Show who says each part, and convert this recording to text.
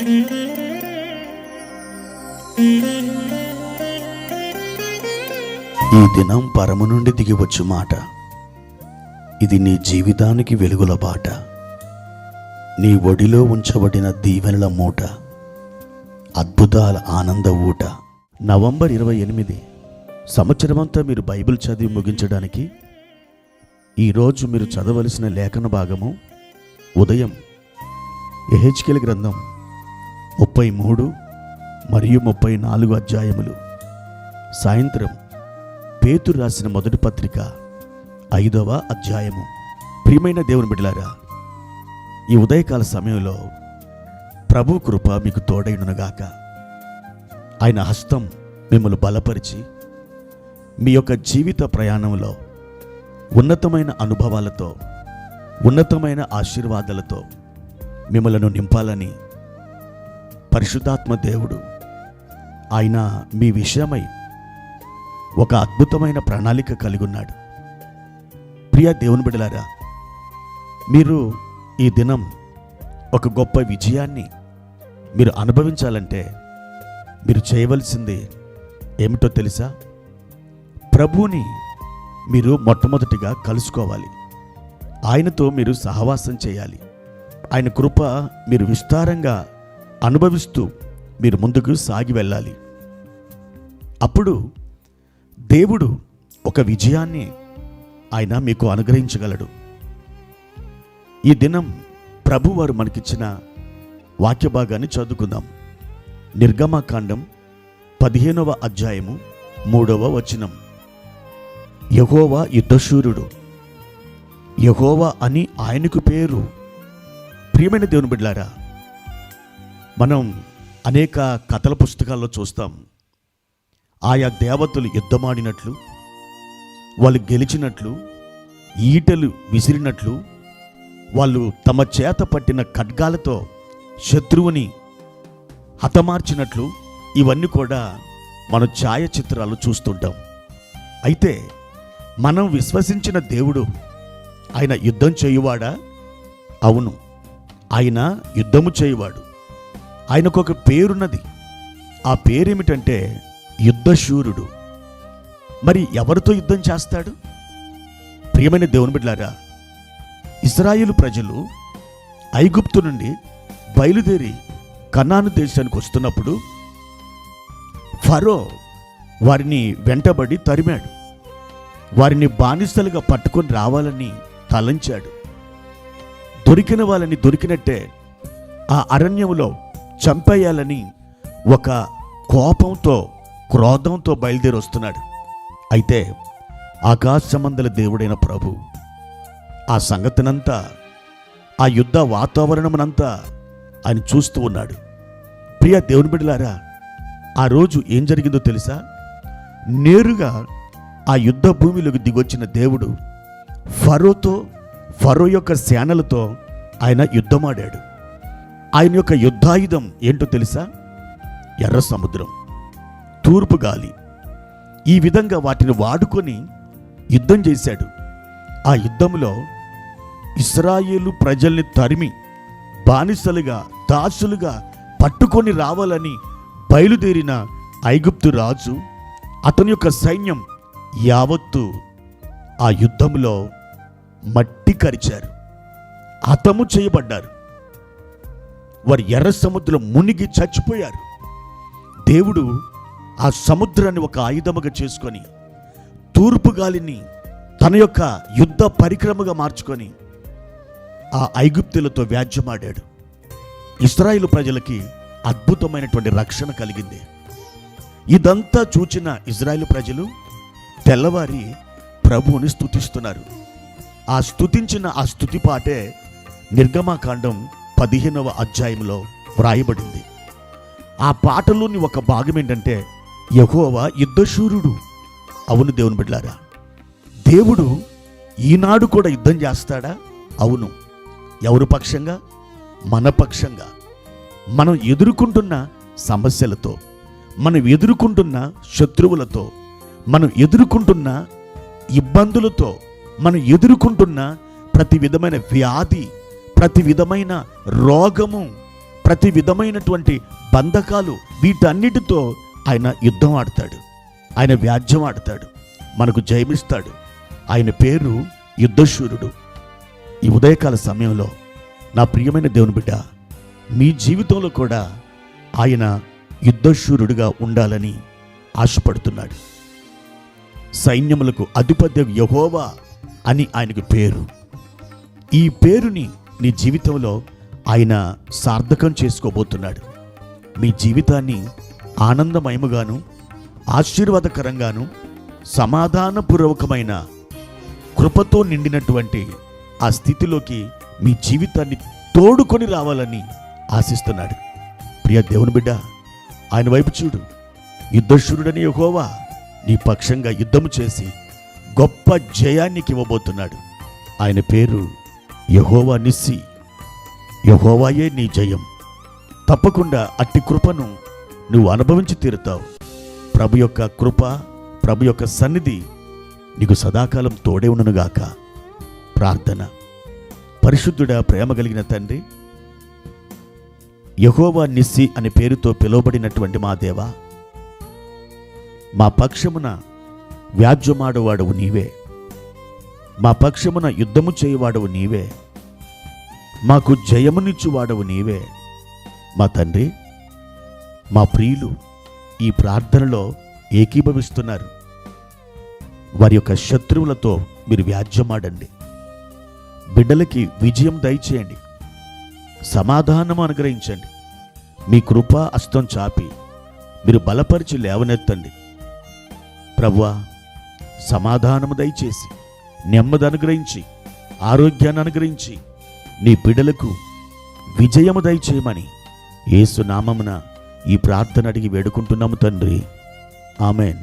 Speaker 1: ఈ దినం పరము నుండి దిగివచ్చు మాట. ఇది నీ జీవితానికి వెలుగుల బాట. నీ ఒడిలో ఉంచబడిన దీవెనల మూట, అద్భుతాల ఆనంద ఊట. నవంబర్ 28 సంవత్సరమంతా మీరు బైబిల్ చదివి ముగించడానికి ఈరోజు మీరు చదవలసిన లేఖన భాగము ఉదయం యెహెజ్కేలు గ్రంథం 33 మరియు 34 అధ్యాయములు, సాయంత్రం పేతురు రాసిన మొదటి పత్రిక 5వ అధ్యాయము. ప్రియమైన దేవుని బిడ్డలారా, ఈ ఉదయకాల సమయంలో ప్రభు కృప మీకు తోడైనగాక. ఆయన హస్తం మిమ్మల్ని బలపరిచి మీ యొక్క జీవిత ప్రయాణంలో ఉన్నతమైన అనుభవాలతో, ఉన్నతమైన ఆశీర్వాదాలతో మిమ్మలను నింపాలని పరిశుద్ధాత్మ దేవుడు ఆయన మీ విషయమై ఒక అద్భుతమైన ప్రణాళిక కలిగి ఉన్నాడు. ప్రియ దేవుని బిడ్డలారా, మీరు ఈ దినం ఒక గొప్ప విజయాన్ని మీరు అనుభవించాలంటే మీరు చేయవలసింది ఏమిటో తెలుసా? ప్రభువుని మీరు మొట్టమొదటిగా కలుసుకోవాలి. ఆయనతో మీరు సహవాసం చేయాలి. ఆయన కృప మీరు విస్తారంగా అనుభవిస్తూ మీరు ముందుకు సాగి వెళ్ళాలి. అప్పుడు దేవుడు ఒక విజయాన్ని ఆయన మీకు అనుగ్రహించగలడు. ఈ దినం ప్రభువారు మనకిచ్చిన వాక్య భాగాన్ని చదువుకుందాం. నిర్గమకాండం 15వ అధ్యాయము 3వ వచనం. యెహోవా యుద్ధశూరుడు, యెహోవా అని ఆయనకు పేరు. ప్రియమైన దేవుని బిడ్డలారా, మనం అనేక కథల పుస్తకాల్లో చూస్తాం. ఆయా దేవతలు యుద్ధమాడినట్లు, వాళ్ళు గెలిచినట్లు, ఈటలు విసిరినట్లు, వాళ్ళు తమ చేత పట్టిన ఖడ్గాలతో శత్రువుని హతమార్చినట్లు, ఇవన్నీ కూడా మన ఛాయాచిత్రాలు చూస్తుంటాం. అయితే మనం విశ్వసించిన దేవుడు ఆయన యుద్ధం చేయువాడా? అవును, ఆయన యుద్ధము చేయువాడు. ఆయనకు ఒక పేరున్నది. ఆ పేరేమిటంటే యుద్ధశూరుడు. మరి ఎవరితో యుద్ధం చేస్తాడు? ప్రియమైన దేవుని బిడ్డలారా, ఇశ్రాయేలు ప్రజలు ఐగుప్తు నుండి బయలుదేరి కనాను దేశానికి వస్తున్నప్పుడు ఫరో వారిని వెంటబడి తరిమాడు. వారిని బానిసలుగా పట్టుకొని రావాలని తలంచాడు. దొరికిన వాళ్ళని దొరికినట్టే ఆ అరణ్యంలో చంపేయాలని ఒక కోపంతో, క్రోధంతో బయలుదేరి వస్తున్నాడు. అయితే ఆకాశమందల దేవుడైన ప్రభు ఆ సంగతినంతా, ఆ యుద్ధ వాతావరణమునంతా ఆయన చూస్తూ ఉన్నాడు. ప్రియ దేవుని బిడ్డలారా, ఆ రోజు ఏం జరిగిందో తెలుసా? నేరుగా ఆ యుద్ధ భూమిలోకి దిగొచ్చిన దేవుడు ఫరో యొక్క సేనలతో ఆయన యుద్ధమాడాడు. ఆయన యొక్క యుద్ధాయుధం ఏంటో తెలుసా? ఎర్ర సముద్రం, తూర్పు గాలి. ఈ విధంగా వాటిని వాడుకొని యుద్ధం చేశాడు. ఆ యుద్ధంలో ఇశ్రాయేలు ప్రజల్ని తరిమి బానిసలుగా, దాసులుగా పట్టుకొని రావాలని బయలుదేరిన ఐగుప్తు రాజు, అతని యొక్క సైన్యం యావత్తు ఆ యుద్ధంలో మట్టి కరిచారు, హతము చేయబడ్డారు. వారు ఎర్ర సముద్రం మునిగి చచ్చిపోయారు. దేవుడు ఆ సముద్రాన్ని ఒక ఆయుధముగా చేసుకొని, తూర్పు గాలిని తన యొక్క యుద్ధ పరిక్రమగా మార్చుకొని ఆ ఐగుప్తులతో వ్యాజ్యమాడాడు. ఇశ్రాయేలు ప్రజలకి అద్భుతమైనటువంటి రక్షణ కలిగింది. ఇదంతా చూచిన ఇశ్రాయేలు ప్రజలు తెల్లవారి ప్రభువుని స్తుతిస్తున్నారు. ఆ స్తుతించిన ఆ స్తుతి పాటే నిర్గమకాండం 15వ అధ్యాయంలో వ్రాయబడింది. ఆ పాటలోని ఒక భాగం ఏంటంటే యెహోవా యుద్ధశూరుడు. అవును దేవుని బిడ్డలారా, దేవుడు ఈనాడు కూడా యుద్ధం చేస్తాడా? అవును. ఎవరు పక్షంగా? మన పక్షంగా. మనం ఎదుర్కొంటున్న సమస్యలతో, మనం ఎదుర్కొంటున్న శత్రువులతో, మనం ఎదుర్కొంటున్న ఇబ్బందులతో, మనం ఎదుర్కొంటున్న ప్రతి విధమైన వ్యాధి, ప్రతి విధమైన రోగము, ప్రతి విధమైనటువంటి బంధకాలు వీటన్నిటితో ఆయన యుద్ధం ఆడతాడు, ఆయన వ్యాజ్యం ఆడతాడు, మనకు జయమిస్తాడు. ఆయన పేరు యుద్ధశూరుడు. ఈ ఉదయకాల సమయంలో నా ప్రియమైన దేవుని బిడ్డ, మీ జీవితంలో కూడా ఆయన యుద్ధశూరుడుగా ఉండాలని ఆశపడుతున్నాడు. సైన్యములకు అధిపతి యెహోవా అని ఆయనకు పేరు. ఈ పేరుని నీ జీవితంలో ఆయన సార్థకం చేసుకోబోతున్నాడు. మీ జీవితాన్ని ఆనందమయముగాను, ఆశీర్వాదకరంగాను, సమాధానపూర్వకమైన కృపతో నిండినటువంటి ఆ స్థితిలోకి మీ జీవితాన్ని తోడుకొని రావాలని ఆశిస్తున్నాడు. ప్రియ దేవుని బిడ్డ, ఆయన వైపు చూడు. యుద్ధశూరుడని యెహోవా నీ పక్షంగా యుద్ధము చేసి గొప్ప జయానికి ఇవ్వబోతున్నాడు. ఆయన పేరు యెహోవా నిస్సి. యెహోవాయే నీ జయం. తప్పకుండా అట్టి కృపను నువ్వు అనుభవించి తీరుతావు. ప్రభు యొక్క కృప, ప్రభు యొక్క సన్నిధి నీకు సదాకాలం తోడే ఉండునుగాక. ప్రార్థన. పరిశుద్ధుడా, ప్రేమ కలిగిన తండ్రి, యెహోవా నిస్సి అనే పేరుతో పిలువబడినటువంటి మా దేవా, మా పక్షమున వ్యాజ్యమాడువాడవు నీవే, మా పక్షమున యుద్ధము చేయువాడవు నీవే, మాకు జయమునిచ్చువాడవు నీవే. మా తండ్రి, మా ప్రియులు ఈ ప్రార్థనలో ఏకీభవిస్తున్నారు. వారి యొక్క శత్రువులతో మీరు వ్యాజ్యమాడండి. బిడ్డలకి విజయం దయచేయండి, సమాధానం అనుగ్రహించండి. మీ కృపా హస్తం చాపి మీరు బలపరిచి లేవనెత్తండి. ప్రభువా, సమాధానము దయచేసి నెమ్మది అనుగ్రహించి ఆరోగ్యాన్ని అనుగ్రహించి నీ బిడ్డలకు విజయము దయచేయమని యేసు నామమున ఈ ప్రార్థన అడిగి వేడుకుంటున్నాము తండ్రి. ఆమెన్.